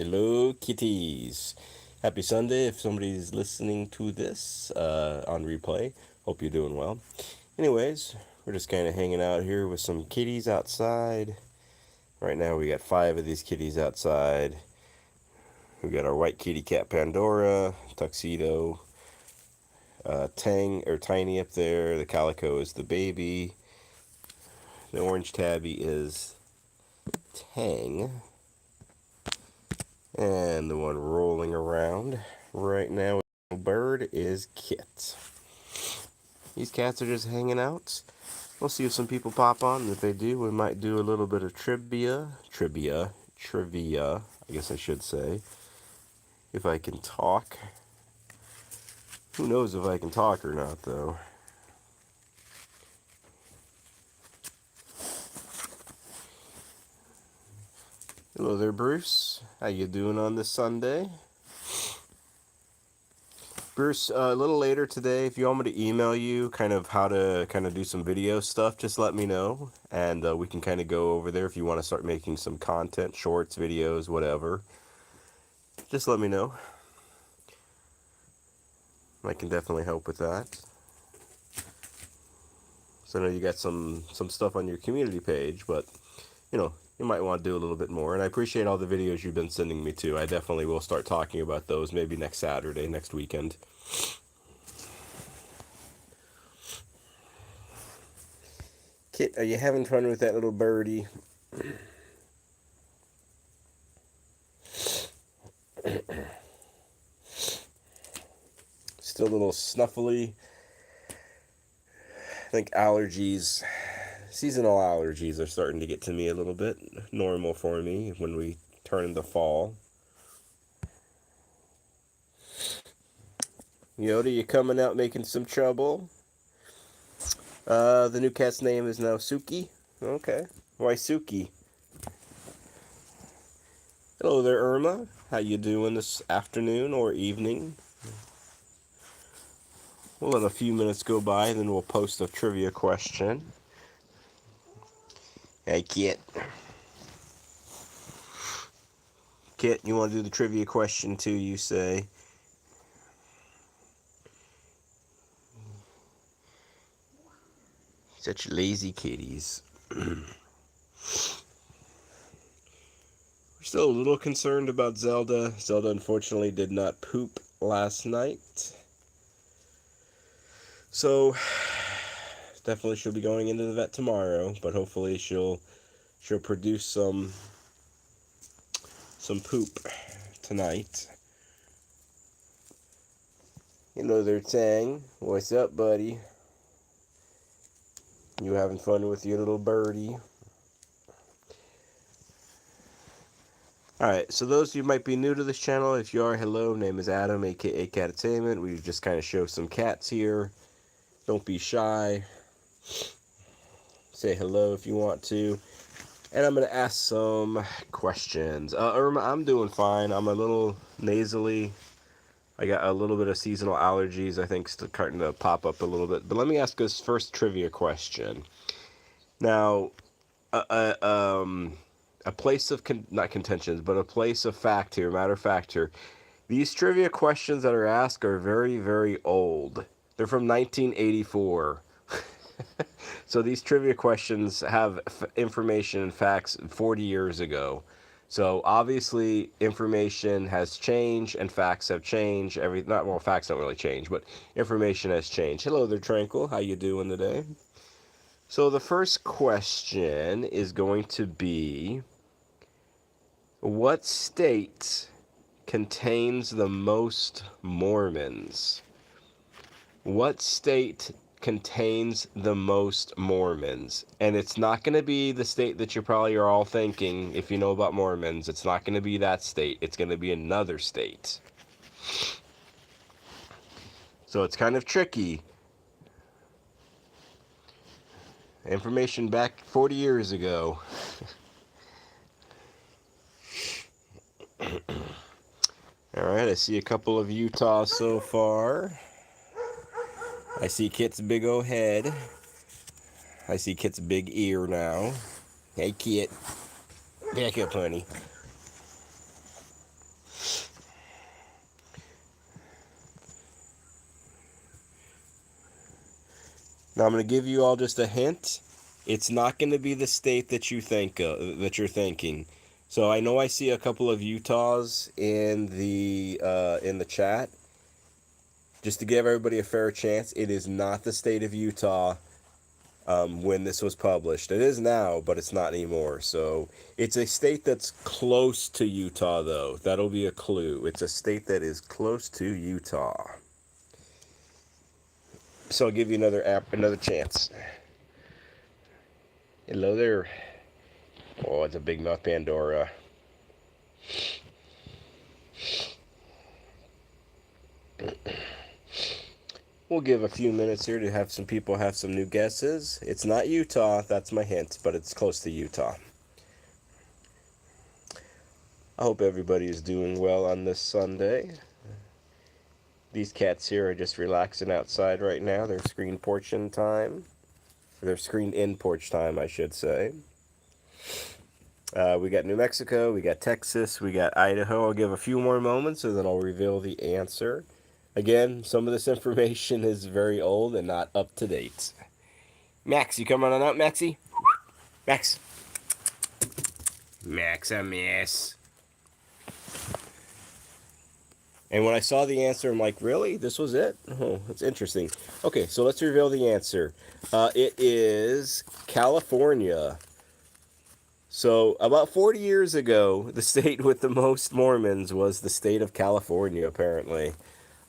Hello, kitties. Happy Sunday if somebody's listening to this on replay. Hope you're doing well. Anyways, we're just kind of hanging out here with some kitties outside. Right now, we got 5 of these kitties outside. We got our white kitty cat Pandora, Tuxedo, Tang or Tiny up there. The calico is the baby. The orange tabby is Tang. And the one rolling around right now, bird, is Kit. These cats are just hanging out. We'll see if some people pop on, and if they do, we might do a little bit of trivia, I guess I should say. If I can talk. Who knows if I can talk or not, though. Hello there, Bruce. How you doing on this Sunday? Bruce, a little later today, if you want me to email you kind of how to kind of do some video stuff, just let me know. And we can kind of go over there if you want to start making some content, shorts, videos, whatever. Just let me know. I can definitely help with that. So I know you got some stuff on your community page, but, you know, you might want to do a little bit more. And I appreciate all the videos you've been sending me too. I definitely will start talking about those maybe next Saturday, next weekend. Kit, are you having fun with that little birdie? Still a little snuffly. I think allergies, seasonal allergies are starting to get to me a little bit. Normal for me when we turn into fall. Yoda, you coming out making some trouble? The new cat's name is now Suki. Okay. Why Suki? Hello there, Irma. How you doing this afternoon or evening? We'll let a few minutes go by, and then we'll post a trivia question. Hey, Kit. Kit, you want to do the trivia question too, you say? Such lazy kitties. We're still a little concerned about Zelda. Zelda unfortunately did not poop last night. So, definitely she'll be going into the vet tomorrow, but hopefully she'll produce some poop tonight. Hello there, Tang. What's up, buddy? You having fun with your little birdie? Alright, so those of you might be new to this channel, if you are, hello, name is Adam, aka Cattainment. We just kind of show some cats here. Don't be shy. Say hello if you want to. And I'm going to ask some questions. Irma, I'm doing fine. I'm a little nasally. I got a little bit of seasonal allergies, I think, starting to pop up a little bit. But let me ask this first trivia question. Now, a place of, not contentions, but a place of fact here, matter of fact here. These trivia questions that are asked are very, very old. They're from 1984. So these trivia questions have information and facts 40 years ago. So obviously information has changed and facts have changed. Facts don't really change, but information has changed. Hello there, Tranquil. How you doing today? So the first question is going to be, what state contains the most Mormons? What state contains the most Mormons? And it's not going to be the state that you probably are all thinking if you know about Mormons. It's not going to be that state. It's going to be another state. So it's kind of tricky. Information back 40 years ago. Alright, I see a couple of Utah so far. I see Kit's big old head. I see Kit's big ear now. Hey, Kit. Back up, honey. Now I'm going to give you all just a hint. It's not going to be the state that you think that you're thinking. So I know I see a couple of Utahs in the chat. Just to give everybody a fair chance, it is not the state of Utah when this was published. It is now, but it's not anymore. So it's a state that's close to Utah, though. That'll be a clue. It's a state that is close to Utah. So I'll give you another chance. Hello there. Oh, it's a big mouth Pandora. We'll give a few minutes here to have some people have some new guesses. It's not Utah, that's my hint, but it's close to Utah. I hope everybody is doing well on this Sunday. These cats here are just relaxing outside right now. They're screen porching time. They're screen in porch time, I should say. We got New Mexico, we got Texas, we got Idaho. I'll give a few more moments and then I'll reveal the answer. Again, some of this information is very old and not up to date. Max, you coming on out, Maxie? Max. Maximus. And when I saw the answer, I'm like, really? This was it? Oh, that's interesting. Okay, so let's reveal the answer. It is California. So about 40 years ago, the state with the most Mormons was the state of California, apparently.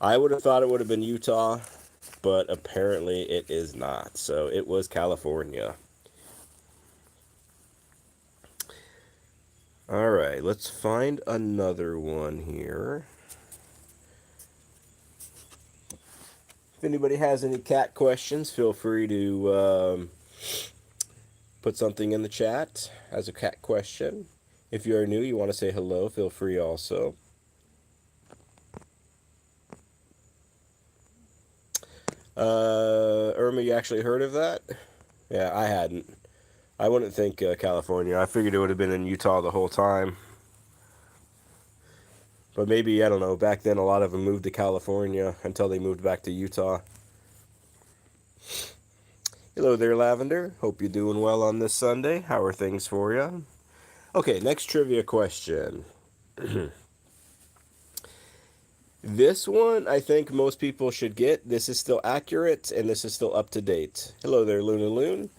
I would have thought it would have been Utah, but apparently it is not. So it was California. All right, let's find another one here. If anybody has any cat questions, feel free to put something in the chat as a cat question. If you are new, you want to say hello, feel free also. Irma, you actually heard of that? Yeah, I hadn't. I wouldn't think California. I figured it would have been in Utah the whole time. But maybe, I don't know, back then a lot of them moved to California until they moved back to Utah. Hello there, Lavender. Hope you're doing well on this Sunday. How are things for you? Okay, next trivia question. This one, I think most people should get. This is still accurate, and this is still up to date. Hello there, Luna Loon.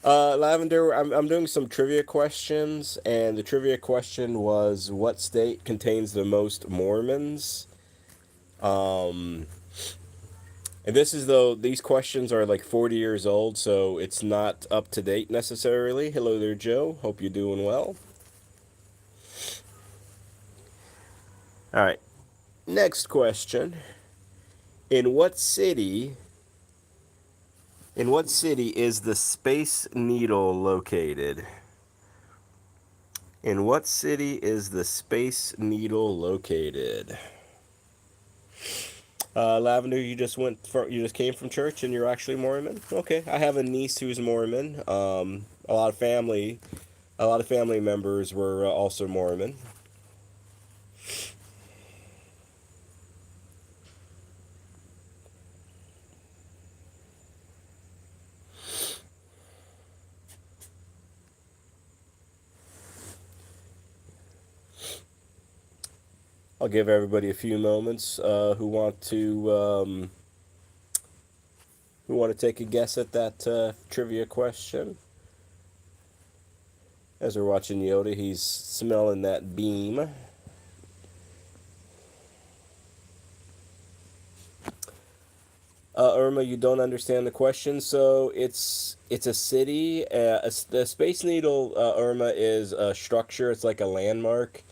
Lavender, I'm doing some trivia questions, and the trivia question was, what state contains the most Mormons? And this is, though, these questions are like 40 years old, so it's not up to date necessarily. Hello there, Joe. Hope you're doing well. All right. Next question. In what city is the Space Needle located? In what city is the Space Needle located? Lavender, you just came from church and you're actually Mormon? Okay, I have a niece who's Mormon. A lot of family members were also Mormon. I'll give everybody a few moments who want to take a guess at that trivia question. As we're watching Yoda, he's smelling that beam. Irma, you don't understand the question. So it's a city. The Space Needle, Irma, is a structure. It's like a landmark.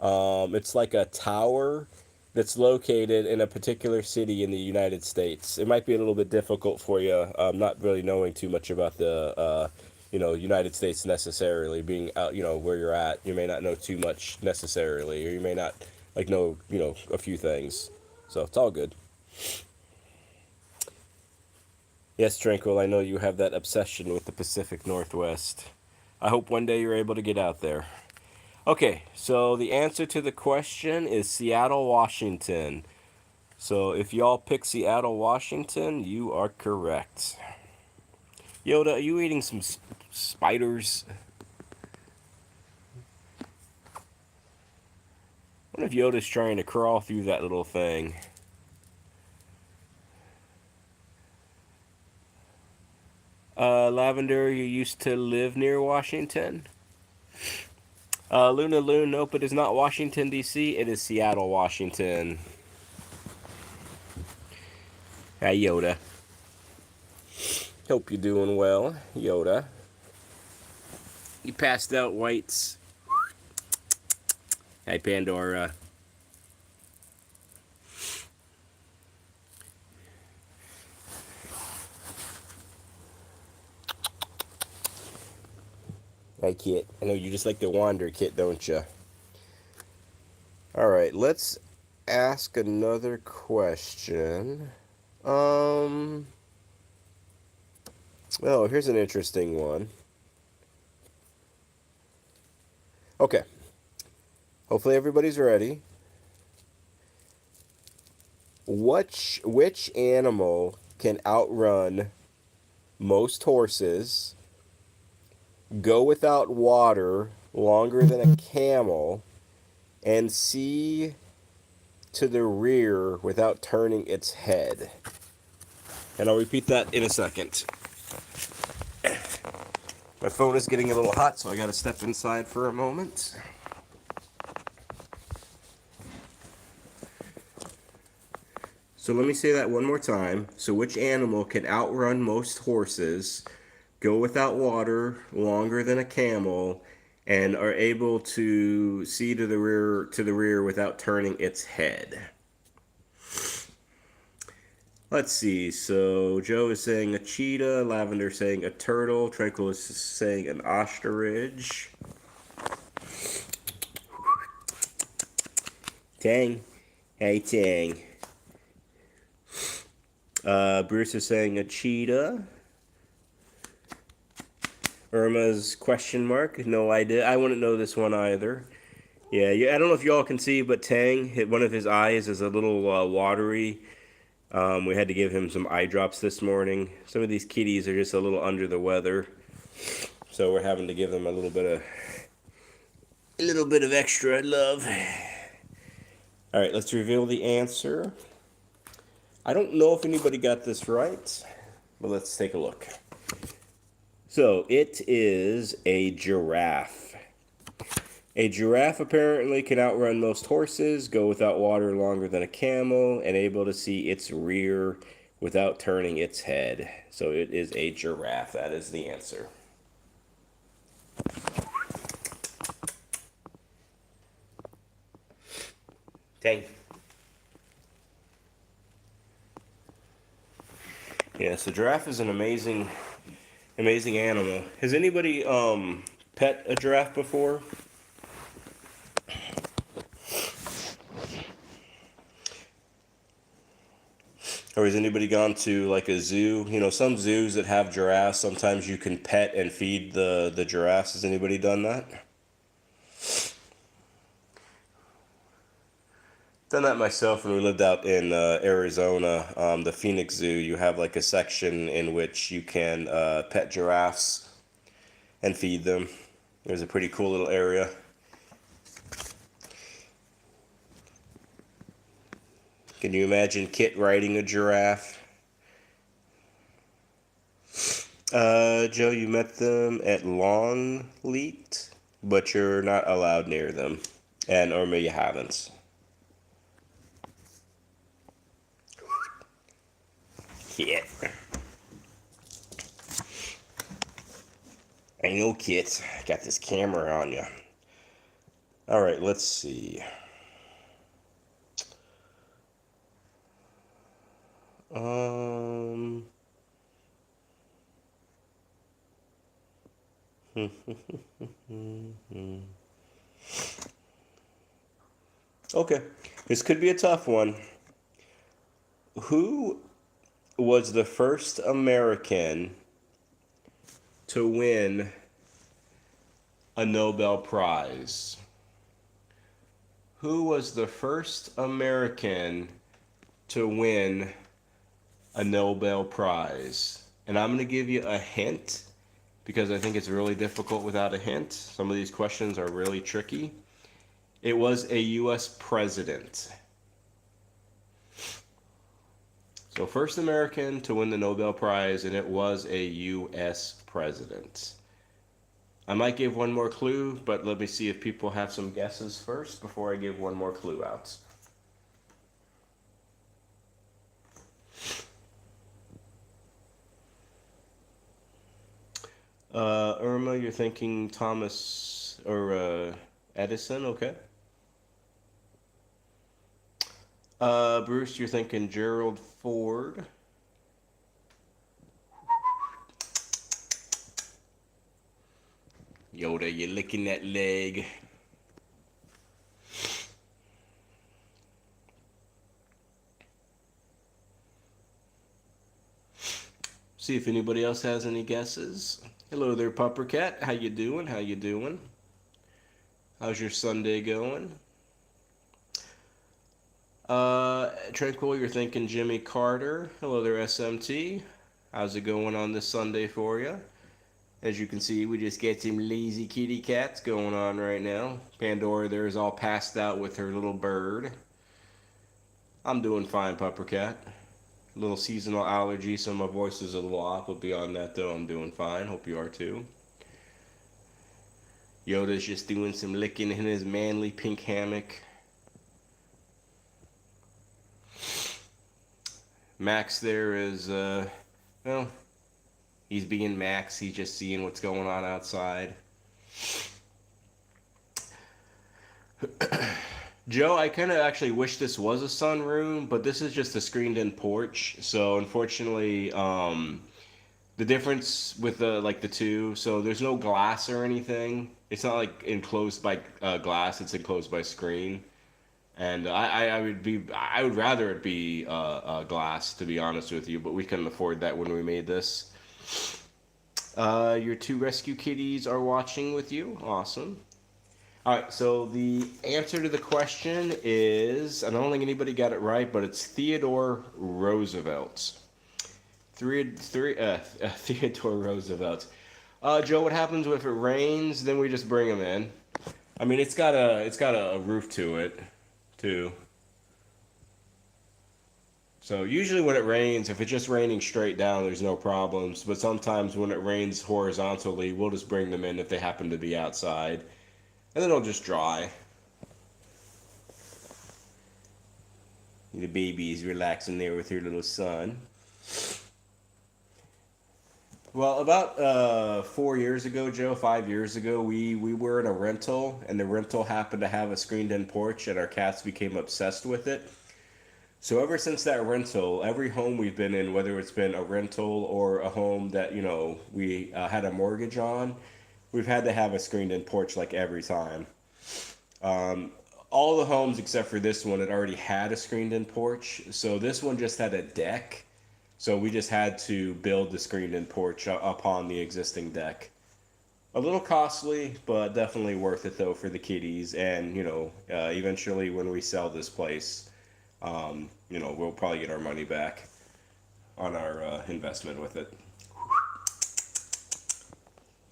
It's like a tower that's located in a particular city in the United States. It might be a little bit difficult for you, not really knowing too much about the, United States necessarily, being out, where you're at. You may not know too much necessarily, or you may not, know, a few things. So it's all good. Yes, Tranquil, I know you have that obsession with the Pacific Northwest. I hope one day you're able to get out there. Okay, so the answer to the question is Seattle, Washington. So if y'all pick Seattle, Washington, you are correct. Yoda, are you eating some spiders? What if Yoda's trying to crawl through that little thing? Lavender, you used to live near Washington? Luna Loon, nope, it is not Washington, D.C. It is Seattle, Washington. Hey, Yoda. Hope you're doing well, Yoda. You passed out, Whites. Hey, Pandora. Hey, Kit. I know you just like to wander, Kit, don't you? All right, let's ask another question. Oh, here's an interesting one. Okay. Hopefully everybody's ready. Which animal can outrun most horses, go without water longer than a camel, and see to the rear without turning its head? And I'll repeat that in a second. My phone is getting a little hot, so I gotta step inside for a moment. So let me say that one more time. So which animal can outrun most horses, go without water longer than a camel, and are able to see to the rear without turning its head? Let's see. So Joe is saying a cheetah, Lavender saying a turtle, Tranquil is saying an ostrich. Tang. Hey, Tang. Bruce is saying a cheetah. Irma's question mark. No idea. I wouldn't know this one either. Yeah, I don't know if y'all can see, but Tang, one of his eyes is a little watery. We had to give him some eye drops this morning. Some of these kitties are just a little under the weather, so we're having to give them a little bit of extra love. All right, let's reveal the answer. I don't know if anybody got this right, but let's take a look. So it is a giraffe. A giraffe apparently can outrun most horses, go without water longer than a camel, and able to see its rear without turning its head. So it is a giraffe. That is the answer. Dang. Yeah, so giraffe is an amazing animal. Has anybody pet a giraffe before? Or has anybody gone to like a zoo? You know, some zoos that have giraffes, sometimes you can pet and feed the giraffes. Has anybody done that? Done that myself when we lived out in Arizona. The Phoenix Zoo, you have like a section in which you can pet giraffes and feed them. There's a pretty cool little area. Can you imagine Kit riding a giraffe? Joe, you met them at Longleat, but you're not allowed near them. Or maybe you haven't. Kit. I know, Kit. Got this camera on you. Alright, let's see. Okay, this could be a tough one. Who was the first American to win a Nobel Prize? Who was the first American to win a Nobel Prize? And I'm going to give you a hint because I think it's really difficult without a hint. Some of these questions are really tricky. It was a U.S. president. So first American to win the Nobel Prize, and it was a U.S. president. I might give one more clue, but let me see if people have some guesses first before I give one more clue out. Irma, you're thinking Thomas or Edison, okay. Bruce, you're thinking Gerald Ford. Yoda, you're licking that leg. See if anybody else has any guesses. Hello there, Pupper Cat. How you doing? How you doing? How's your Sunday going? Tranquil, you're thinking Jimmy Carter. Hello there, SMT. How's it going on this Sunday for you? As you can see, we just get some lazy kitty cats going on right now. Pandora there is all passed out with her little bird. I'm doing fine, Pupper Cat. A little seasonal allergy, so my voice is a little off, but beyond that, though, I'm doing fine. Hope you are too. Yoda's just doing some licking in his manly pink hammock. Max there is, well, he's being Max. He's just seeing what's going on outside. Joe, I kind of actually wish this was a sunroom, but this is just a screened-in porch. So unfortunately, the difference with the two, so there's no glass or anything. It's not like enclosed by glass. It's enclosed by screen. And I would rather it be glass, to be honest with you, but we couldn't afford that when we made this. Your two rescue kitties are watching with you. Awesome. All right, so the answer to the question is, I don't think anybody got it right, but it's Theodore Roosevelt. Theodore Roosevelt. Joe, what happens if it rains? Then we just bring them in. I mean, it's got a roof to it, too. So usually when it rains, if it's just raining straight down, there's no problems. But sometimes when it rains horizontally, we'll just bring them in if they happen to be outside. And then they'll just dry. The baby's relaxing there with her little son. Well, about 4 years ago, Joe, 5 years ago, we were in a rental, and the rental happened to have a screened-in porch, and our cats became obsessed with it. So ever since that rental, every home we've been in, whether it's been a rental or a home that, we had a mortgage on, we've had to have a screened-in porch like every time. All the homes except for this one had already had a screened-in porch, so this one just had a deck. So we just had to build the screened-in porch upon the existing deck. A little costly, but definitely worth it though for the kitties. And eventually when we sell this place, we'll probably get our money back on our investment with it.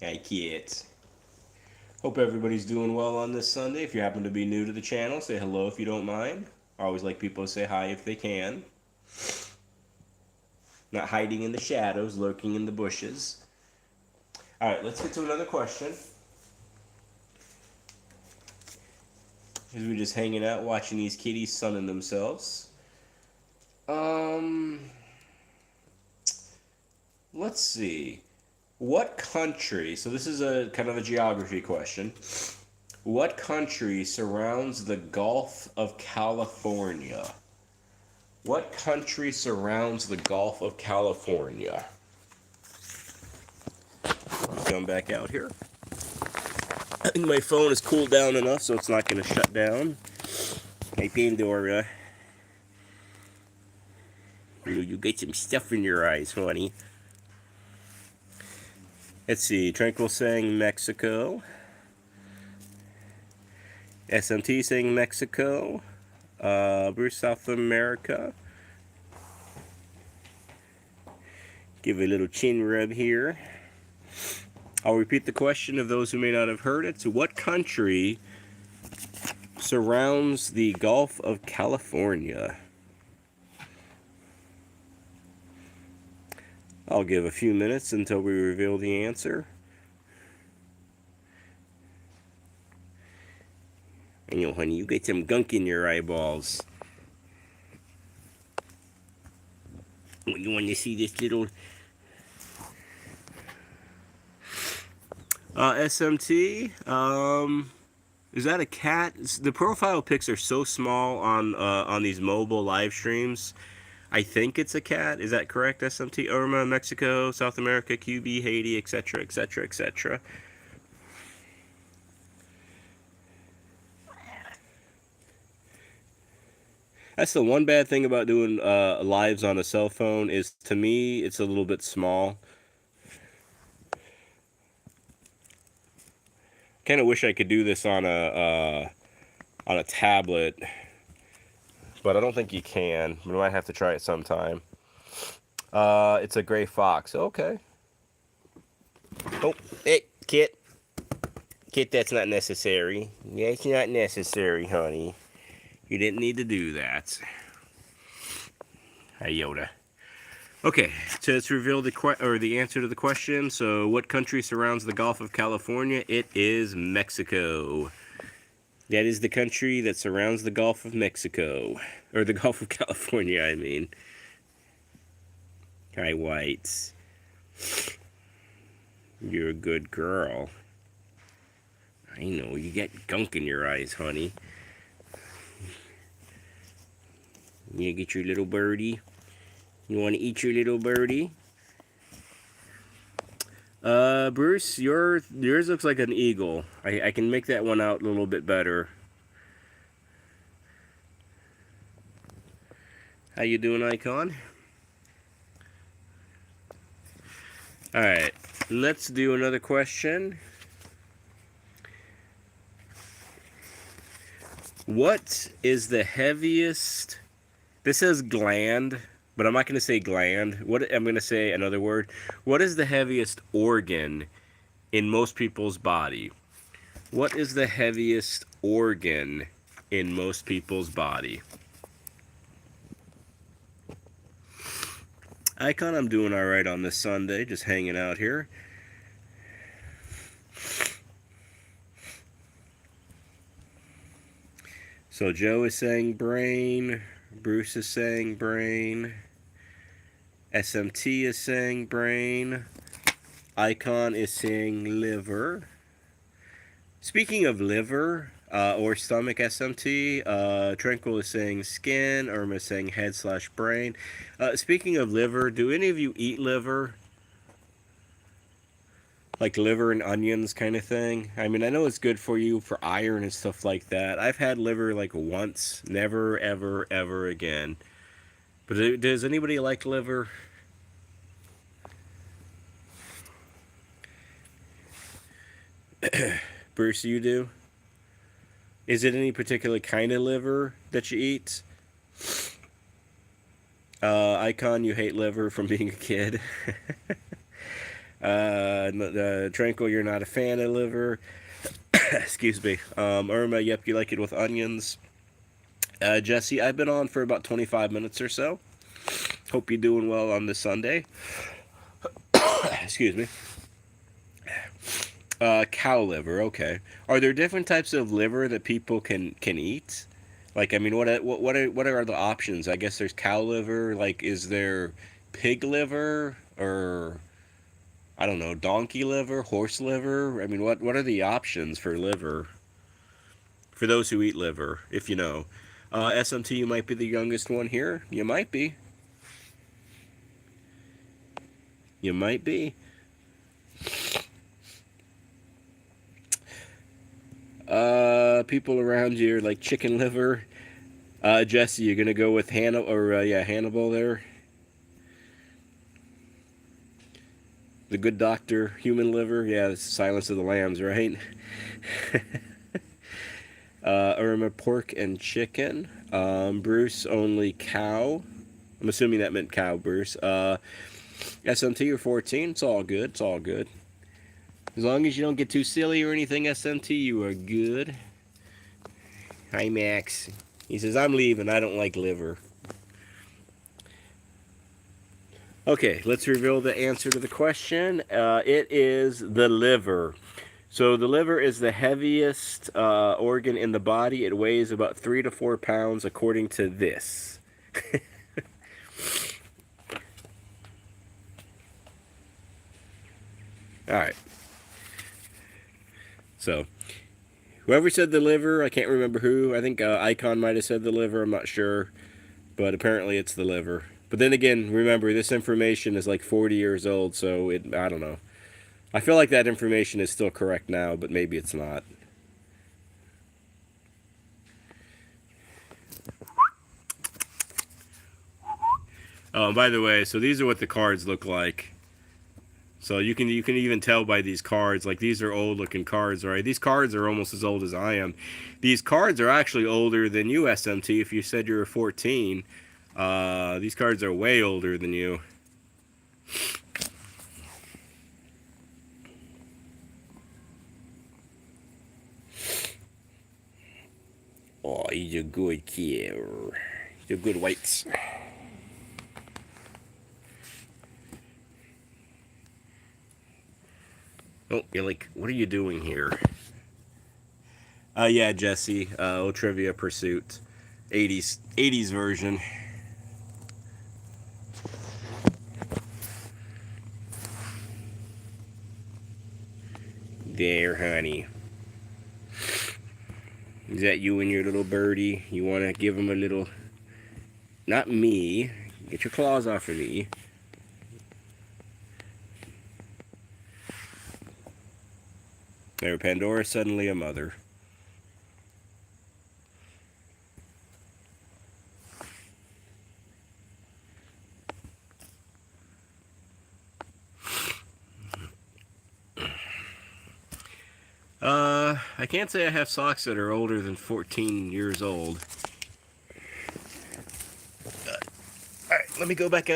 Hey kids. Hope everybody's doing well on this Sunday. If you happen to be new to the channel, say hello if you don't mind. I always like people to say hi if they can. Not hiding in the shadows, lurking in the bushes. Alright, let's get to another question. As we're just hanging out, watching these kitties sunning themselves. Let's see. What country, so this is a kind of a geography question. What country surrounds the Gulf of California? What country surrounds the Gulf of California? Come back out here. I think my phone has cooled down enough so it's not going to shut down. Hey, Pandora. You get some stuff in your eyes, honey. Let's see. Tranquil saying Mexico. SMT saying Mexico. Bruce, South America. Give a little chin rub here. I'll repeat the question of those who may not have heard it. So what country surrounds the Gulf of California? I'll give a few minutes until we reveal the answer. I know, honey, you get some gunk in your eyeballs. You want to see this little SMT? Is that a cat? The profile pics are so small on these mobile live streams. I think it's a cat. Is that correct, SMT? Irma, Mexico, South America, QB, Haiti, etc., etc., etc. That's the one bad thing about doing lives on a cell phone is, to me, it's a little bit small. Kind of wish I could do this on a tablet, but I don't think you can. We might have to try it sometime. It's a gray fox. Okay. Oh, hey, Kit. Kit, that's not necessary. That's not necessary, honey. You didn't need to do that. Hi, Yoda. Okay, so let's reveal the answer to the question. So, what country surrounds the Gulf of California? It is Mexico. That is the country that surrounds the Gulf of Mexico. Or the Gulf of California, I mean. Hi, Whites. You're a good girl. I know, you get gunk in your eyes, honey. You get your little birdie? You want to eat your little birdie? Bruce, yours looks like an eagle. I can make that one out a little bit better. How you doing, Icon? Alright, let's do another question. What is the heaviest... This says gland, but I'm not going to say gland. I'm going to say another word. What is the heaviest organ in most people's body? What is the heaviest organ in most people's body? Icon, I'm doing all right on this Sunday, just hanging out here. So Joe is saying brain, Bruce is saying brain, SMT is saying brain, Icon is saying liver. Speaking of liver or stomach, SMT, Tranquil is saying skin, Irma is saying head/brain. Speaking of liver, do any of you eat liver? Like liver and onions kind of thing? I mean, I know it's good for you for iron and stuff like that. I've had liver like once, never, ever, ever again. But does anybody like liver? Bruce, you do? Is it any particular kind of liver that you eat? Icon, you hate liver from being a kid. Tranquil, you're not a fan of liver. Excuse me. Irma, yep, you like it with onions. Jesse, I've been on for about 25 minutes or so. Hope you're doing well on this Sunday. Excuse me. Cow liver, okay. Are there different types of liver that people can eat? Like, I mean, what are the options? I guess there's cow liver. Like, is there pig liver or I don't know, donkey liver, horse liver? I mean, what are the options for liver? For those who eat liver, if you know. SMT, you might be the youngest one here. You might be. You might be. People around you are like chicken liver. Jesse, you're gonna go with Hannibal, or yeah, Hannibal there. The Good Doctor, human liver. Yeah, it's Silence of the Lambs, right? Irma, pork and chicken. Bruce, only cow. I'm assuming that meant cow, Bruce. SMT or 14, it's all good. It's all good. As long as you don't get too silly or anything, SMT, you are good. Hi, Max. He says, I'm leaving. I don't like liver. Okay, let's reveal the answer to the question. It is the liver. So the liver is the heaviest organ in the body. It weighs about 3 to 4 pounds according to this. All right. So, whoever said the liver, I can't remember who. I think Icon might have said the liver. I'm not sure. But apparently it's the liver. But then again, remember, this information is like 40 years old, so I don't know. I feel like that information is still correct now, but maybe it's not. Oh, by the way, so these are what the cards look like. So you can even tell by these cards, like these are old looking cards, right? These cards are almost as old as I am. These cards are actually older than you, SMT. If you said you were 14, these cards are way older than you. Oh, he's a good kid. He's a good whites. Oh, you're like, what are you doing here? Yeah, Jesse. Trivia Pursuit. 80s version. There, honey. Is that you and your little birdie? You want to give him a little... Not me. Get your claws off of me. There, Pandora's suddenly a mother. I can't say I have socks that are older than 14 years old. Alright, let me go back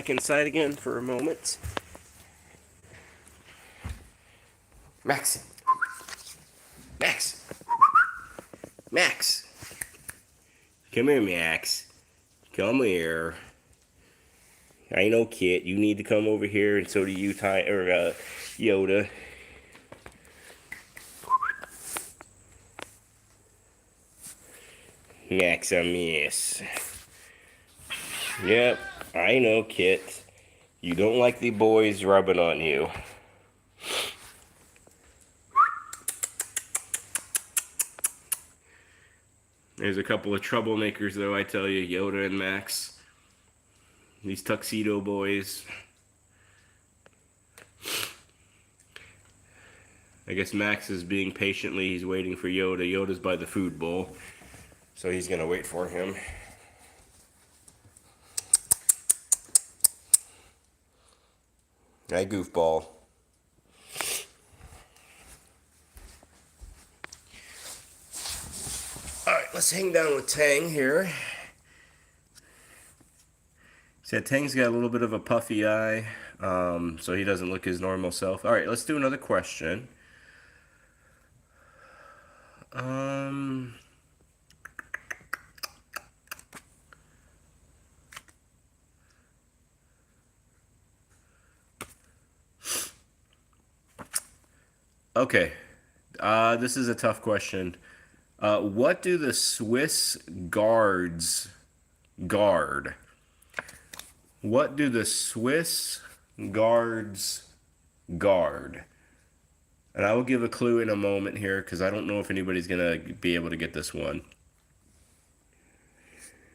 inside again for a moment. Max. Max. Max. Come here, Max. Come here. I know, Kit. You need to come over here, and so do you, Yoda. Max a miss. Yep, I know, Kit. You don't like the boys rubbing on you. There's a couple of troublemakers, though, I tell you, Yoda and Max. These tuxedo boys. I guess Max is being patiently, he's waiting for Yoda. Yoda's by the food bowl, so he's gonna wait for him. Hey, goofball. Alright, let's hang down with Tang here. Said Tang's got a little bit of a puffy eye, so he doesn't look his normal self. Alright, let's do another question. Okay, this is a tough question. What do the Swiss guards guard? What do the Swiss guards guard? And I will give a clue in a moment here, because I don't know if anybody's going to be able to get this one.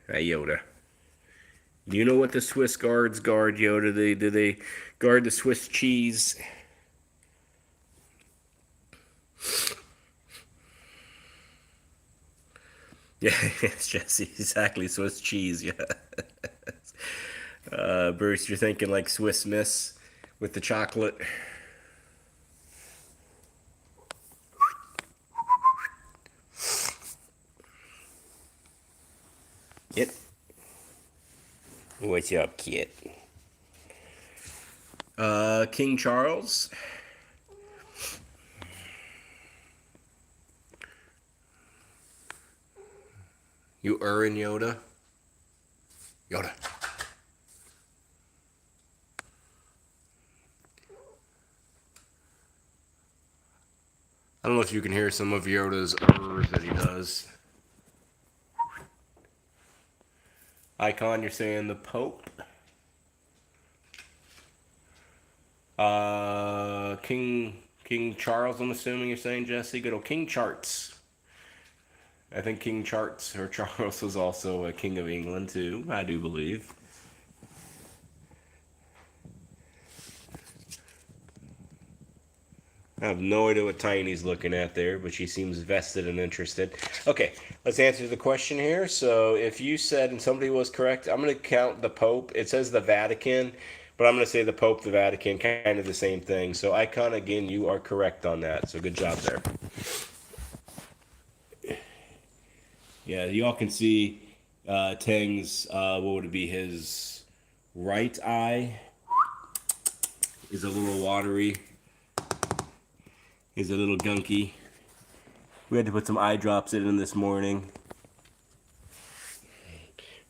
Hey, Yoda. Do you know what the Swiss guards guard, Yoda? Do they guard the Swiss cheese? Yeah, yes, Jesse, exactly, Swiss cheese, yeah. Bruce, you're thinking like Swiss Miss with the chocolate. Kit. What's up, Kit? King Charles. You in Yoda? Yoda. I don't know if you can hear some of Yoda's that he does. Icon, you're saying the Pope. King Charles, I'm assuming you're saying, Jesse. Good old King Charts. I think King Charles or Charles was also a king of England too, I do believe. I have no idea what Tiny's looking at there, but she seems vested and interested. Okay, let's answer the question here. So if you said and somebody was correct, I'm going to count the Pope. It says the Vatican, but I'm going to say the Pope, the Vatican, kind of the same thing. So Icon, again, you are correct on that. So good job there. Yeah, y'all can see Tang's, what would it be, his right eye is a little watery. He's a little gunky. We had to put some eye drops in him this morning.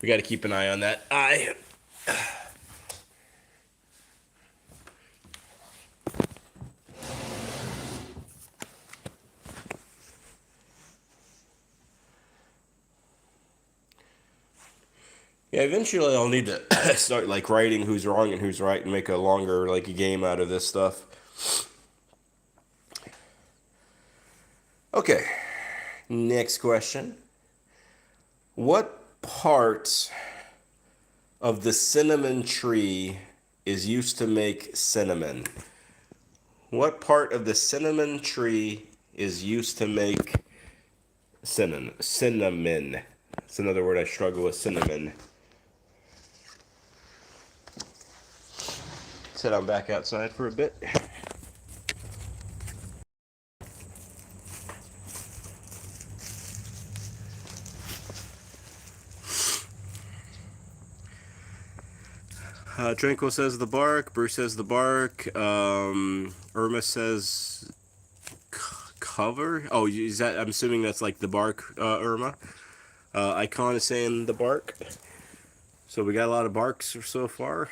We got to keep an eye on that eye. Yeah, eventually I'll need to start like writing who's wrong and who's right and make a longer like a game out of this stuff. Okay, next question. What part of the cinnamon tree is used to make cinnamon? What part of the cinnamon tree is used to make cinnamon? Cinnamon. It's another word I struggle with, cinnamon. Sit on back outside for a bit. Tranquil says the bark. Bruce says the bark. Irma says cover. Oh, is that? I'm assuming that's like the bark. Irma. Icon is saying the bark. So we got a lot of barks so far.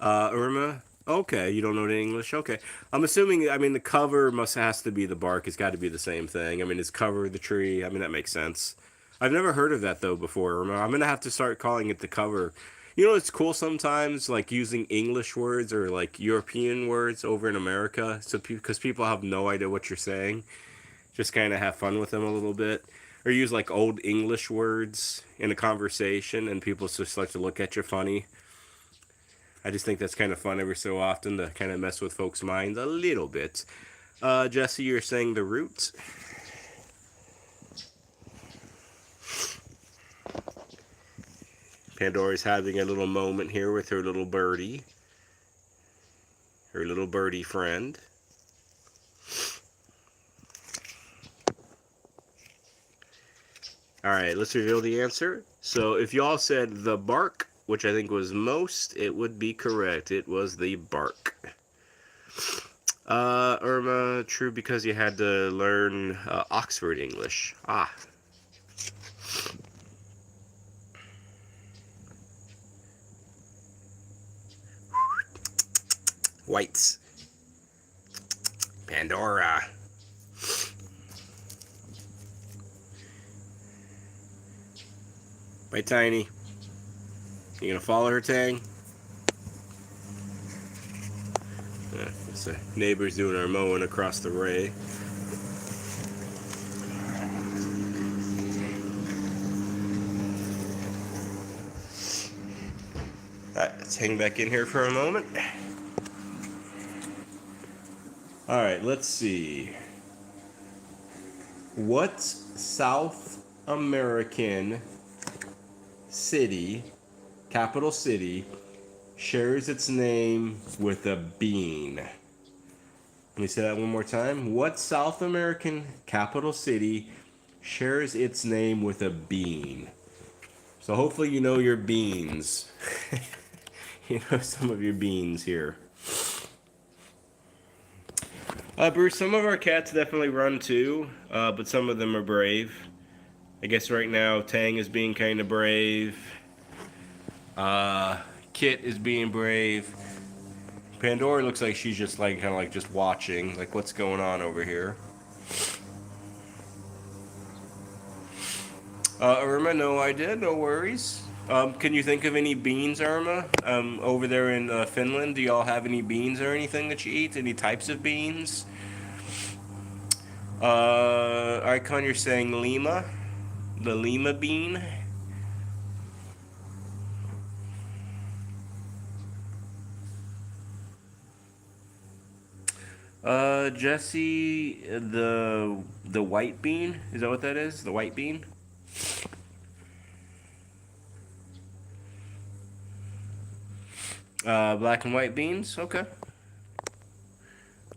Irma. Okay, you don't know the English. Okay, I'm assuming. I mean, the cover has to be the bark. It's got to be the same thing. I mean, it's cover the tree. I mean, that makes sense. I've never heard of that though before, Irma. I'm gonna have to start calling it the cover. You know, it's cool sometimes, like using English words or like European words over in America, so because people have no idea what you're saying, just kind of have fun with them a little bit, or use like old English words in a conversation, and people just like to look at you funny. I just think that's kind of fun every so often to kind of mess with folks' minds a little bit. Jesse, you're saying the root. Pandora's having a little moment here with her little birdie. Her little birdie friend. Alright, let's reveal the answer. So if y'all said the bark, which I think was most, it would be correct. It was the bark. Irma, true because you had to learn Oxford English. Ah. Whites. Pandora. Bye, Tiny. You gonna follow her, Tang? It's the neighbors doing our mowing across the way. Alright, let's hang back in here for a moment. Alright, let's see. What South American city, capital city, shares its name with a bean? Let me say that one more time. What South American capital city shares its name with a bean? So hopefully you know your beans. You know some of your beans here. Bruce, some of our cats definitely run too, but some of them are brave. I guess right now Tang is being kind of brave. Kit is being brave. Pandora looks like she's just like kind of like just watching, like what's going on over here. Irma, no idea, no worries. Can you think of any beans, Irma? Over there in Finland, do y'all have any beans or anything that you eat? Any types of beans? Icon, you're saying Lima? The Lima bean? Jesse, the white bean? Is that what that is? The white bean? Black and white beans? Okay.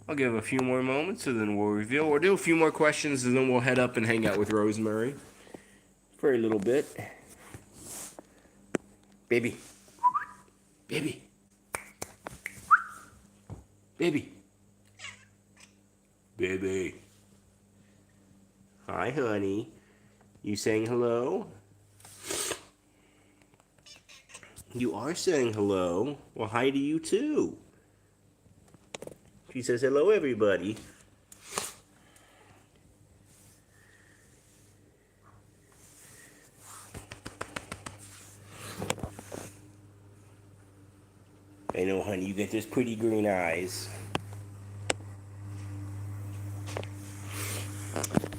I'll give a few more moments and then we'll reveal. We'll do a few more questions and then we'll head up and hang out with Rosemary for a little bit. Baby. Baby. Baby. Baby. Hi, honey. You saying hello? You are saying hello. Well, hi to you too. She says hello, everybody. I know, honey, you got those pretty green eyes.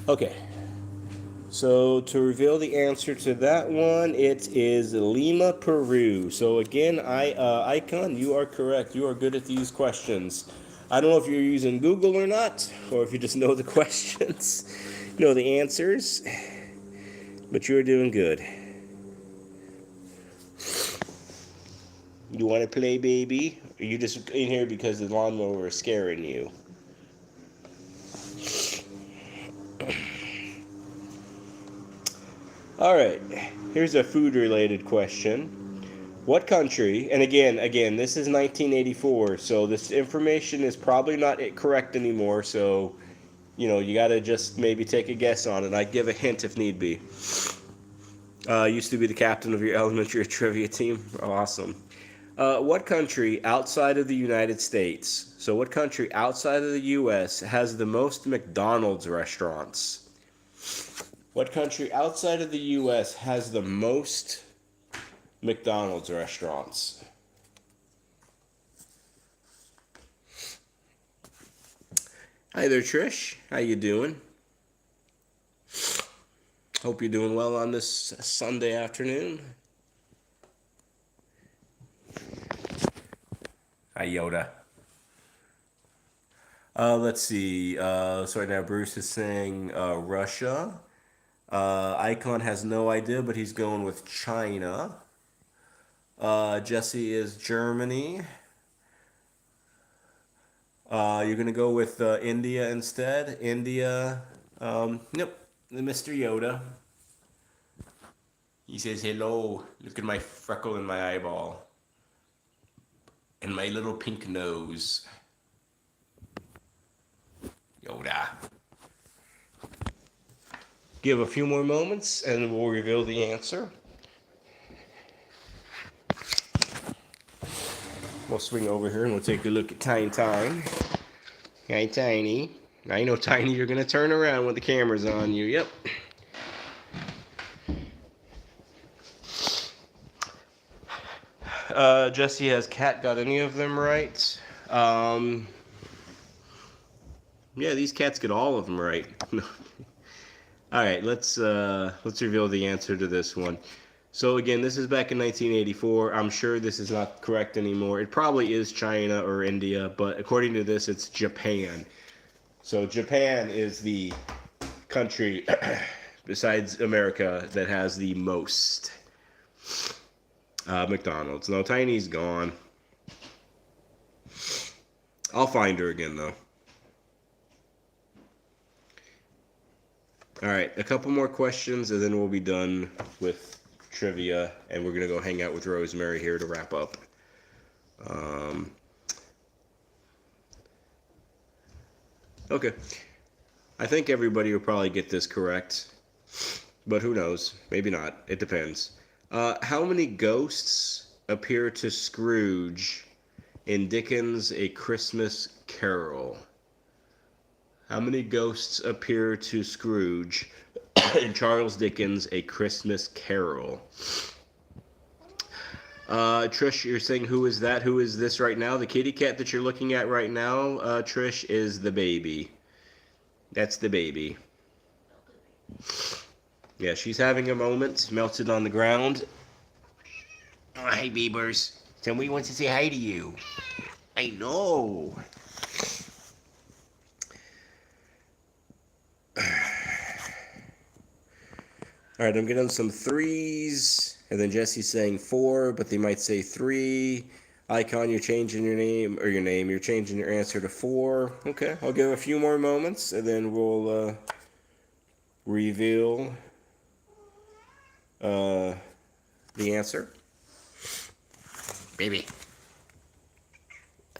Okay. So to reveal the answer to that one, it is Lima, Peru. So again, Icon, you are correct. You are good at these questions. I don't know if you're using Google or not, or if you just know the questions, know the answers, but you're doing good. You want to play, baby? Or are you just in here because the lawnmower is scaring you? All right, here's a food-related question. What country, and again, this is 1984, so this information is probably not correct anymore, so, you know, you gotta just maybe take a guess on it. I'd give a hint if need be. Used to be the captain of your elementary trivia team. Awesome. What country outside of the United States, so what country outside of the U.S. has the most McDonald's restaurants? What country outside of the U.S. has the most McDonald's restaurants? Hi there, Trish. How you doing? Hope you're doing well on this Sunday afternoon. Hi, Yoda. Let's see. So right now Bruce is saying Russia. Icon has no idea, but he's going with China. Jesse is Germany. You're going to go with India instead. India. Nope. Mr. Yoda. He says, hello. Look at my freckle in my eyeball. And my little pink nose. Yoda. Give a few more moments and we'll reveal the answer. We'll swing over here and we'll take a look at Tiny. Hi, Tiny. I know, Tiny, you're going to turn around when the camera's on you. Yep. Jesse, has Cat got any of them right? Yeah, these cats get all of them right. All right, let's reveal the answer to this one. So again, this is back in 1984. I'm sure this is not correct anymore. It probably is China or India, but according to this, it's Japan. So Japan is the country besides America that has the most McDonald's. No, Tiny's gone. I'll find her again, though. All right, a couple more questions, and then we'll be done with trivia, and we're going to go hang out with Rosemary here to wrap up. Okay. I think everybody will probably get this correct, but who knows? Maybe not. It depends. How many ghosts appear to Scrooge in Dickens' A Christmas Carol? How many ghosts appear to Scrooge in Charles Dickens' A Christmas Carol? Trish, you're saying who is that? Who is this right now? The kitty cat that you're looking at right now, Trish, is the baby. That's the baby. Yeah, she's having a moment, melted on the ground. Oh, hi, Beavers. Somebody wants to say hi to you. I know. All right, I'm getting some threes, and then Jesse's saying 4, but they might say 3. Icon, you're changing your name, you're changing your answer to 4. Okay, I'll give a few more moments, and then we'll reveal the answer. Baby.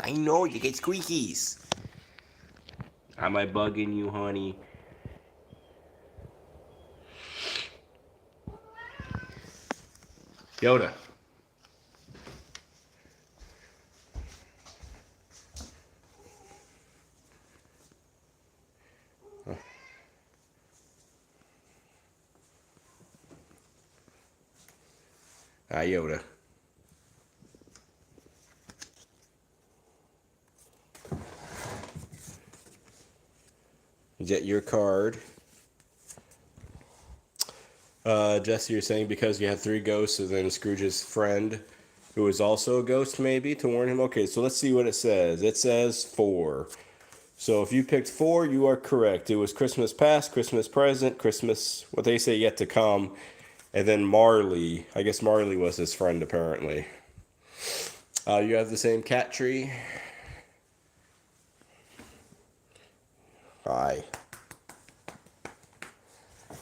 I know, you get squeakies. Am I bugging you, honey? Yoda. Yoda. Is that your card? Jesse, you're saying because you had 3 ghosts and then Scrooge's friend, who is also a ghost, maybe, to warn him? Okay, so let's see what it says. It says 4. So if you picked 4, you are correct. It was Christmas past, Christmas present, Christmas, what they say, yet to come. And then Marley. I guess Marley was his friend, apparently. You have the same cat tree. Hi.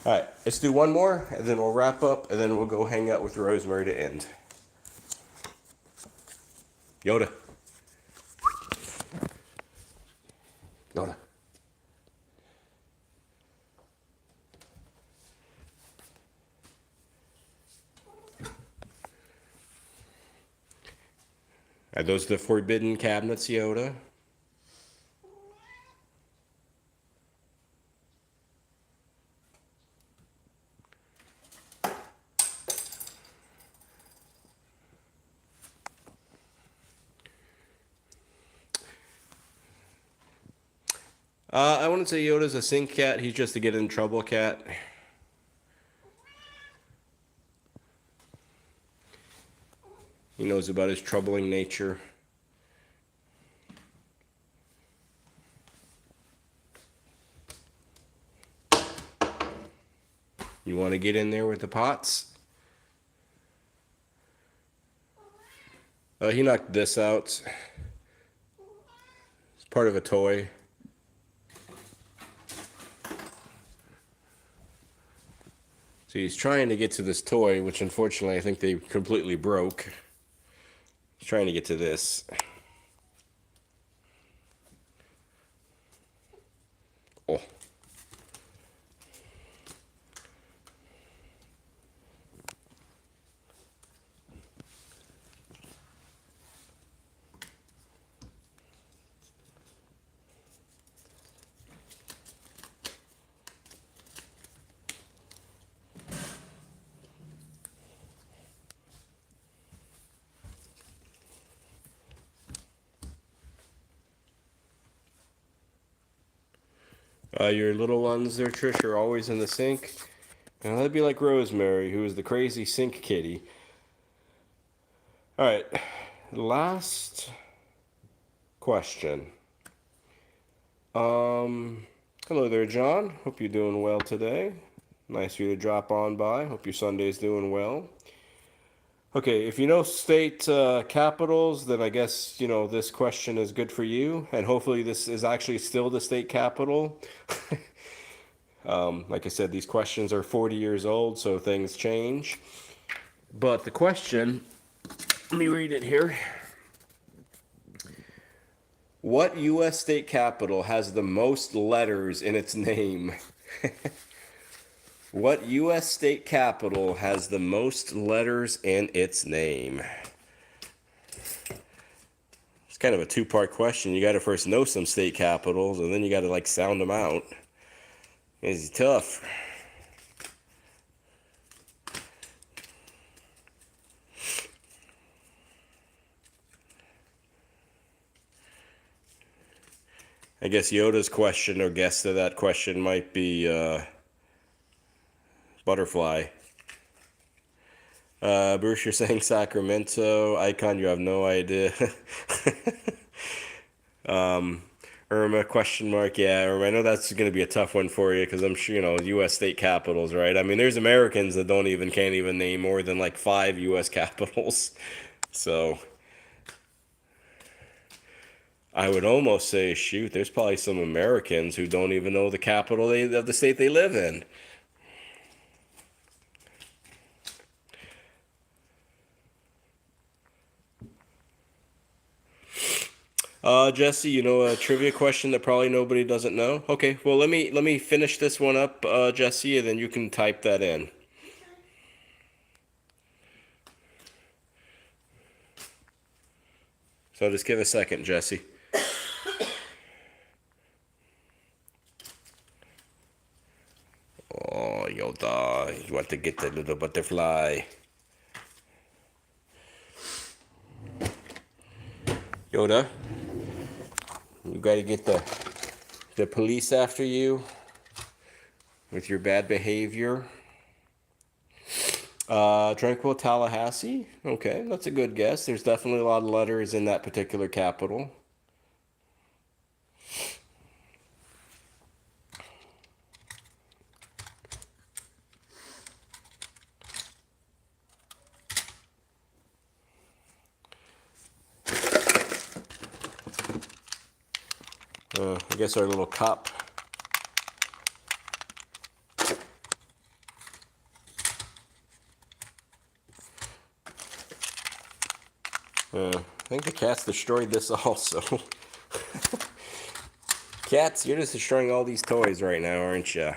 All right, let's do one more, and then we'll wrap up, and then we'll go hang out with Rosemary to end. Yoda. Yoda. Are those the forbidden cabinets, Yoda? I wouldn't say Yoda's a sink cat. He's just a get in trouble cat. He knows about his troubling nature. You want to get in there with the pots? He knocked this out. It's part of a toy. So he's trying to get to this toy, which unfortunately I think they completely broke. He's trying to get to this. Oh. Your little ones there, Trish, are always in the sink. Now that'd be like Rosemary, who is the crazy sink kitty. All right, last question. Hello there, John. Hope you're doing well today. Nice of you to drop on by. Hope your Sunday's doing well. Okay, if you know state capitals, then I guess, this question is good for you. And hopefully this is actually still the state capital. Like I said, these questions are 40 years old, so things change. But the question, let me read it here. What U.S. state capital has the most letters in its name? What U.S. state capital has the most letters in its name? It's kind of a two-part question. You got to first know some state capitals, and then you got to like sound them out. It's tough. I guess Yoda's question or guess to that question might be butterfly. Bruce, you're saying Sacramento. Icon, you have no idea. Irma, question mark. Yeah, Irma, I know that's going to be a tough one for you because I'm sure, U.S. state capitals, right? I mean, there's Americans that can't even name more than like 5 U.S. capitals. So I would almost say, shoot, there's probably some Americans who don't even know the capital of the state they live in. Jesse, a trivia question that probably nobody doesn't know? Okay, well, let me finish this one up, Jesse, and then you can type that in. So just give a second, Jesse. Oh, Yoda, you want to get the little butterfly. Yoda, you got to get the police after you with your bad behavior. Tranquil Tallahassee. Okay, that's a good guess. There's definitely a lot of letters in that particular capital. I guess our little cop. I think the cats destroyed this also. Cats, you're just destroying all these toys right now, aren't you?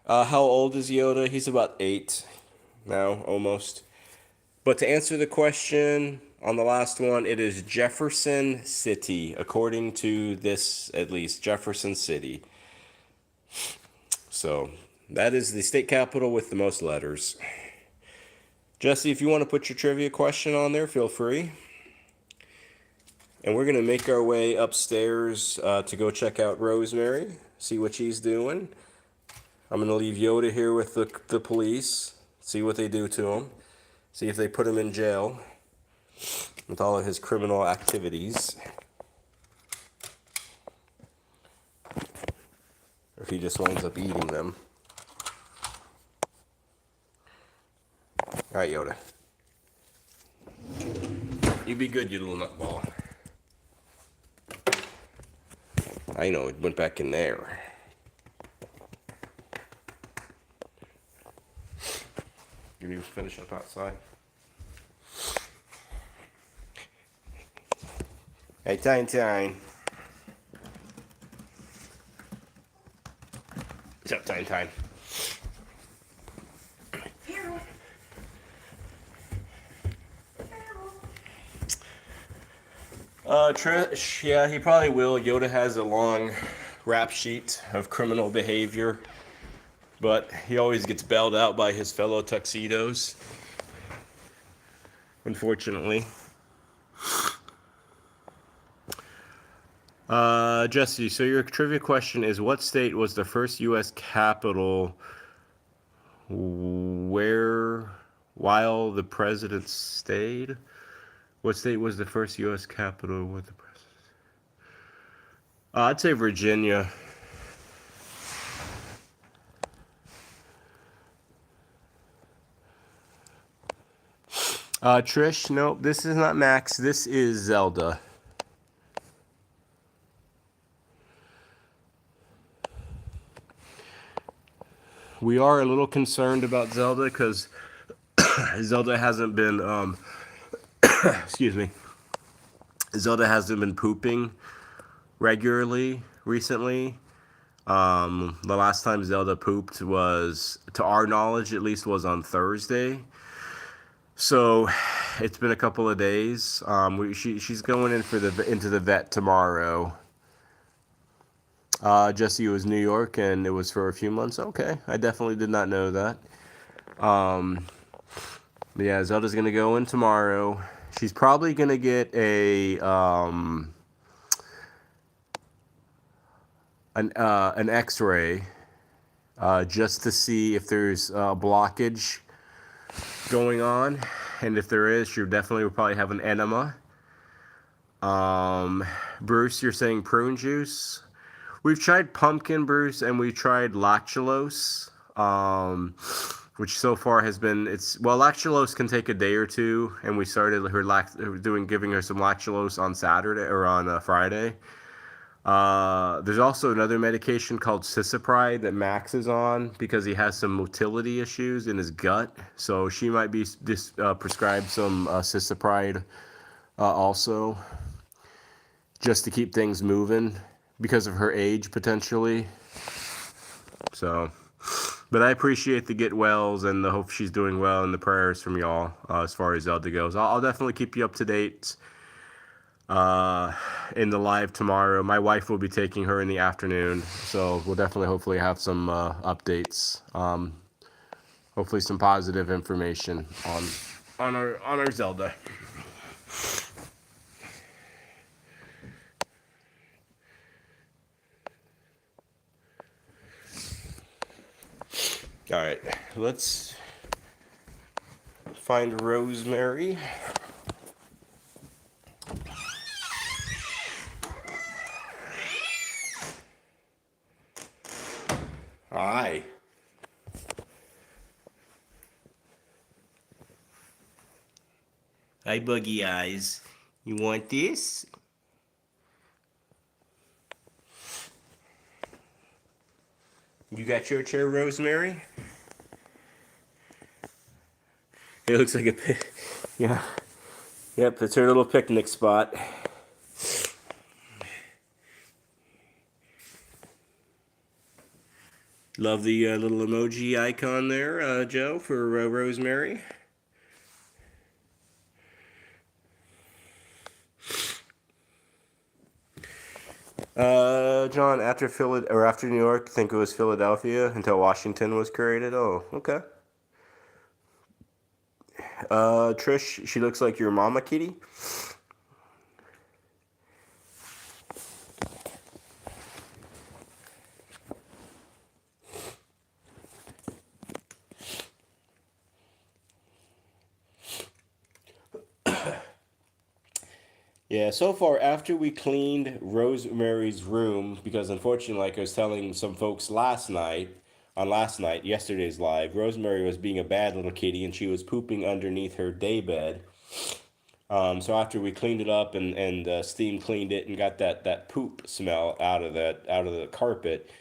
How old is Yoda? He's about 8 now, almost. But to answer the question on the last one, it is Jefferson City, according to this, at least, Jefferson City. So that is the state capital with the most letters. Jesse, if you want to put your trivia question on there, feel free. And we're going to make our way upstairs to go check out Rosemary, see what she's doing. I'm going to leave Yoda here with the police, see what they do to him, see if they put him in jail with all of his criminal activities. Or if he just winds up eating them. Alright, Yoda. You be good, you little nutball. I know, it went back in there. You need to finish up outside. Hey, Tine. What's up, Tine? Trish, yeah, he probably will. Yoda has a long rap sheet of criminal behavior, but he always gets bailed out by his fellow tuxedos, unfortunately. Jesse, so your trivia question is, what state was the first U.S. capital while the president stayed? What state was the first U.S. capital with the president? I'd say Virginia. Trish, nope, this is not Max. This is Zelda. we are a little concerned about Zelda because Zelda hasn't been, excuse me, Zelda hasn't been pooping regularly recently. The last time Zelda pooped was, to our knowledge at least, was on Thursday. So it's been a couple of days. She's going in for into the vet tomorrow. Jesse was New York and it was for a few months. Okay, I definitely did not know that. But yeah, Zelda's gonna go in tomorrow. She's probably gonna get an X-ray just to see if there's blockage going on, and if there is, she definitely will probably have an enema. Bruce, you're saying prune juice? We've tried pumpkin, Bruce, and we tried lactulose, which so far has been, lactulose can take a day or two, and we started giving her some lactulose on Saturday or on Friday. There's also another medication called Cisapride that Max is on because he has some motility issues in his gut. So she might be prescribed some Cisapride also, just to keep things moving because of her age potentially. So, but I appreciate the get wells and the hope she's doing well and the prayers from y'all as far as Zelda goes. I'll definitely keep you up to date in the live tomorrow. My wife will be taking her in the afternoon, so we'll definitely hopefully have some updates, hopefully some positive information on our Zelda. All right, let's find Rosemary. Hi. Hi, Buggy Eyes. You want this? You got your chair, Rosemary? It looks like yeah. Yep, it's her little picnic spot. Love the little emoji icon there, Joe, for Rosemary. John, after New York, I think it was Philadelphia until Washington was created. Oh, okay. Trish, she looks like your mama kitty. Yeah, so far, after we cleaned Rosemary's room, because unfortunately, like I was telling some folks yesterday's live, Rosemary was being a bad little kitty and she was pooping underneath her daybed. So after we cleaned it up and steam cleaned it and got that poop smell out of the carpet,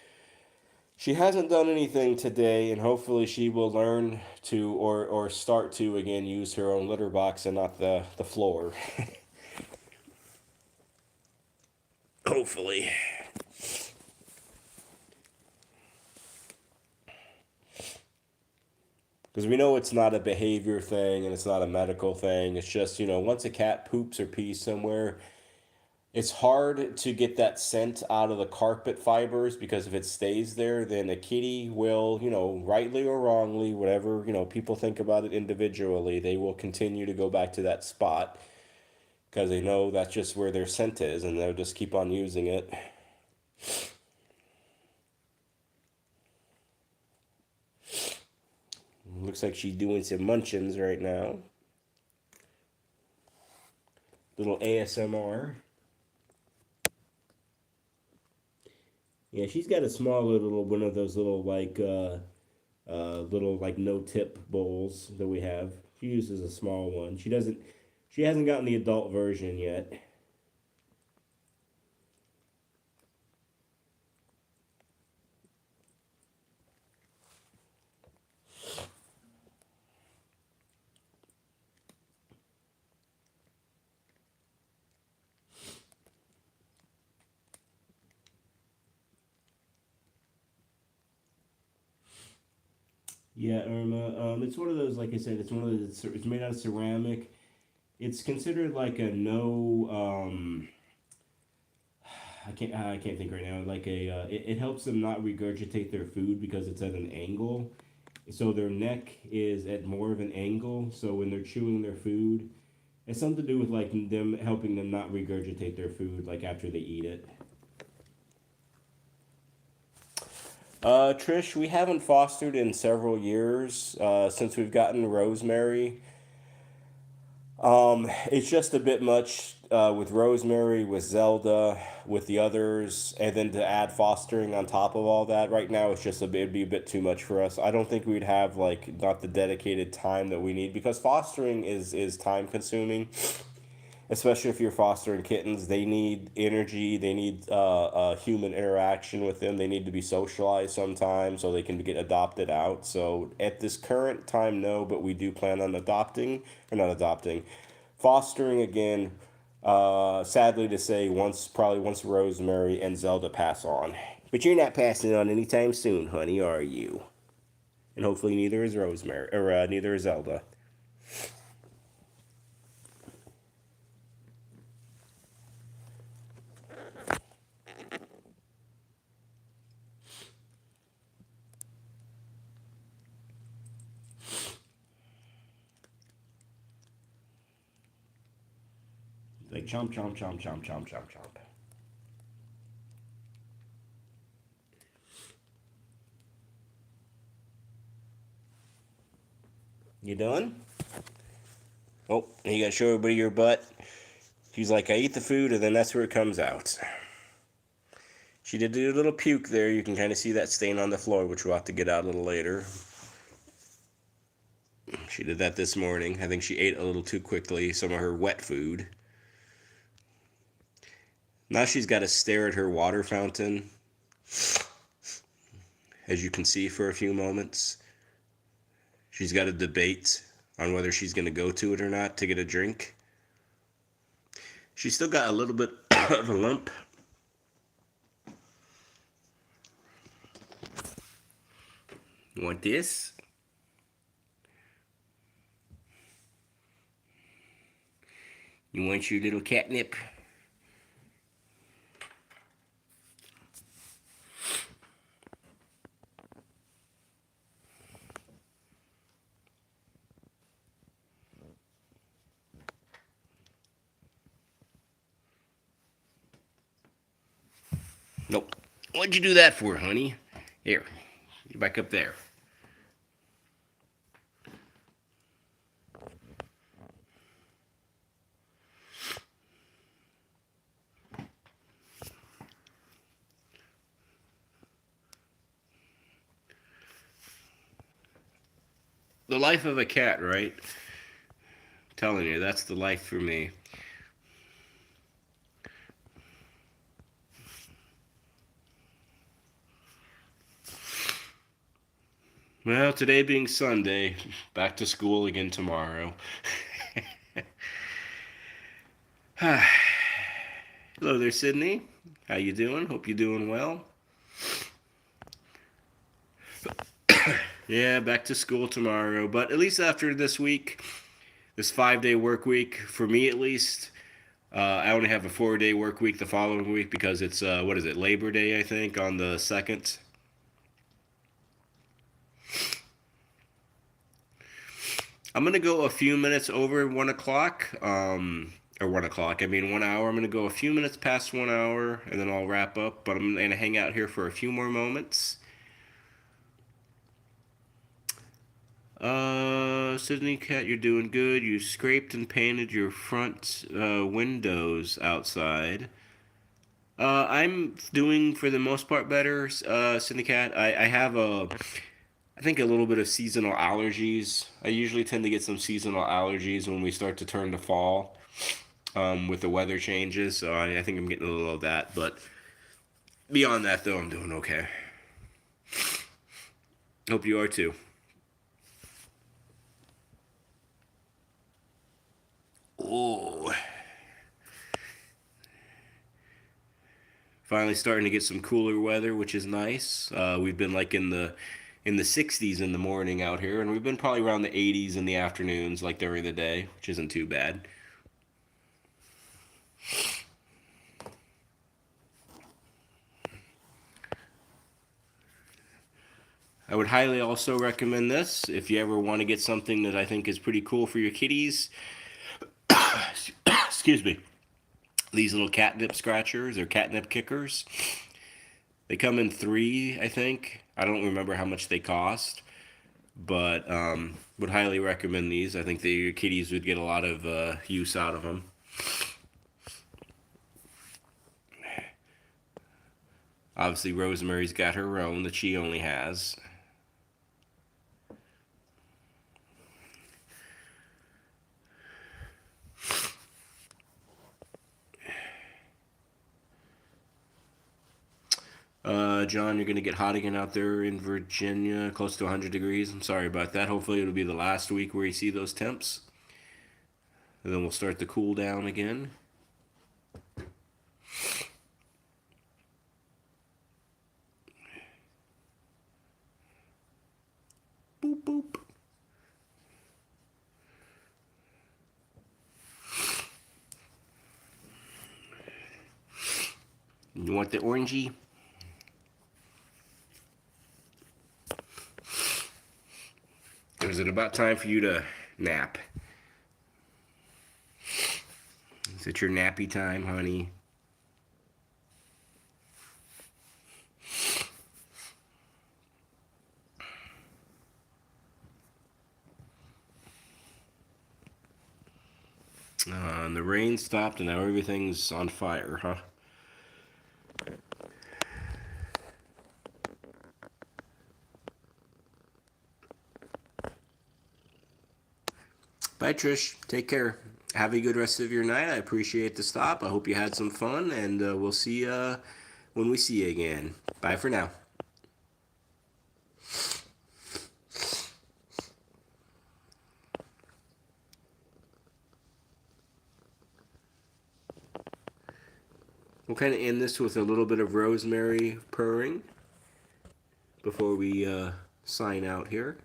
she hasn't done anything today, and hopefully she will learn to or start to again use her own litter box and not the floor. Hopefully. Because we know it's not a behavior thing and it's not a medical thing. It's just, once a cat poops or pees somewhere, it's hard to get that scent out of the carpet fibers because if it stays there, then a kitty will, rightly or wrongly, whatever, people think about it individually, they will continue to go back to that spot because they know that's just where their scent is and they'll just keep on using it. Looks like she's doing some munchins right now. Little ASMR. Yeah, she's got a small little one of those little no-tip bowls that we have. She uses a small one. She hasn't gotten the adult version yet. Yeah, Irma. It's one of those. Like I said, it's one of those. It's made out of ceramic. It's considered like a no. I can't think right now. Like it helps them not regurgitate their food because it's at an angle. So their neck is at more of an angle. So when they're chewing their food, it's something to do with like them helping them not regurgitate their food like after they eat it. Trish, we haven't fostered in several years since we've gotten Rosemary. It's just a bit much with Rosemary, with Zelda, with the others, and then to add fostering on top of all that. Right now, it's just it'd be a bit too much for us. I don't think we'd have like not the dedicated time that we need because fostering is time consuming, especially if you're fostering kittens. They need energy. They need human interaction with them. They need to be socialized sometimes so they can get adopted out. So at this current time, no, but we do plan on adopting or not adopting, fostering again. Sadly to say, probably once Rosemary and Zelda pass on. But you're not passing on anytime soon, honey, are you? And hopefully neither is Rosemary or neither is Zelda. Like chomp chomp chomp chomp chomp chomp chomp. You done? Oh, you gotta show everybody your butt. She's like, I eat the food, and then that's where it comes out. She did do a little puke there. You can kind of see that stain on the floor, which we'll have to get out a little later. She did that this morning. I think she ate a little too quickly some of her wet food. Now she's got to stare at her water fountain, as you can see, for a few moments. She's got a debate on whether she's going to go to it or not to get a drink. She's still got a little bit of a lump. You want this? You want your little catnip? Nope. What'd you do that for, honey? Here, you back up there. The life of a cat, right? I'm telling you, that's the life for me. Well, today being Sunday, back to school again tomorrow. Hello there, Sydney. How you doing? Hope you're doing well. Yeah, back to school tomorrow, but at least after this week, this 5 day work week, for me at least, I only have a 4 day work week the following week because it's, what is it, Labor Day, I think, on the 2nd. I'm going to go a few minutes over 1 o'clock. Or 1 o'clock, I mean 1 hour. I'm going to go a few minutes past 1 hour and then I'll wrap up, but I'm going to hang out here for a few more moments. Sydney Cat, you're doing good. You scraped and painted your front windows outside. I'm doing for the most part better, Sydney Cat. I have I think a little bit of seasonal allergies. I usually tend to get some seasonal allergies when we start to turn to fall, with the weather changes. So I think I'm getting a little of that. But beyond that, though, I'm doing okay. Hope you are too. Oh, finally starting to get some cooler weather, which is nice. We've been like in the in the 60s in the morning out here, and we've been probably around the 80s in the afternoons, like during the day, which isn't too bad. I would highly also recommend this if you ever want to get something that I think is pretty cool for your kitties. Excuse me. These little catnip scratchers or catnip kickers. They come in 3, I think. I don't remember how much they cost, but would highly recommend these. I think that your kitties would get a lot of use out of them. Obviously, Rosemary's got her own that she only has. John, you're going to get hot again out there in Virginia, close to 100 degrees. I'm sorry about that. Hopefully it'll be the last week where you see those temps. And then we'll start to cool down again. Boop, boop. You want the orangey? Is it about time for you to nap? Is it your nappy time, honey? And the rain stopped and now everything's on fire, huh? Bye, Trish. Take care. Have a good rest of your night. I appreciate the stop. I hope you had some fun, and we'll see you when we see you again. Bye for now. We'll kind of end this with a little bit of rosemary purring before we sign out here.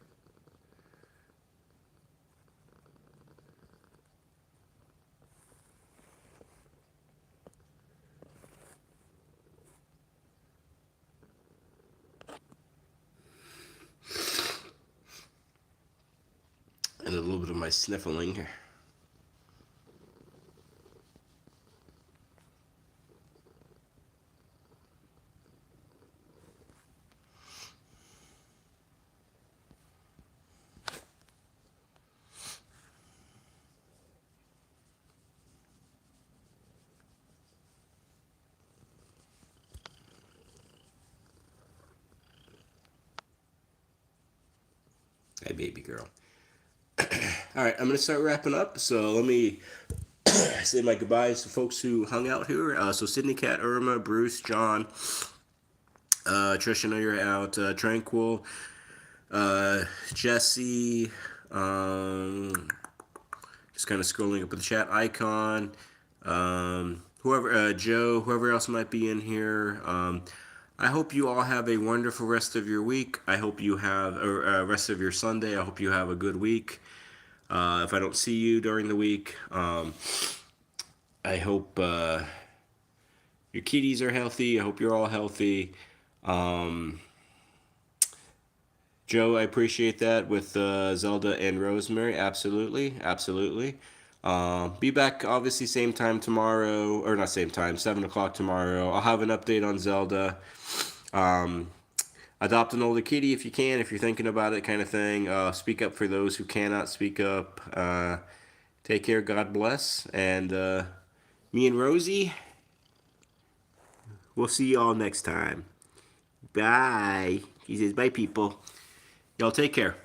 And a little bit of my sniffling here. Hey, baby girl. All right, I'm going to start wrapping up. So let me say my goodbyes to folks who hung out here. So Sydney, Cat, Irma, Bruce, John, Trish, I know you're out. Tranquil, Jesse, just kind of scrolling up with the chat icon. Whoever, Joe, whoever else might be in here. I hope you all have a wonderful rest of your week. I hope you have a rest of your Sunday. I hope you have a good week. If I don't see you during the week, I hope your kitties are healthy. I hope you're all healthy. Joe, I appreciate that with Zelda and Rosemary. Absolutely, absolutely. Be back obviously same time tomorrow, or not same time, 7 o'clock tomorrow. I'll have an update on Zelda. Adopt an older kitty if you can, if you're thinking about it, kind of thing. Speak up for those who cannot speak up. Take care, God bless. And me and Rosie, we'll see you all next time. Bye. He says, bye, people. Y'all take care.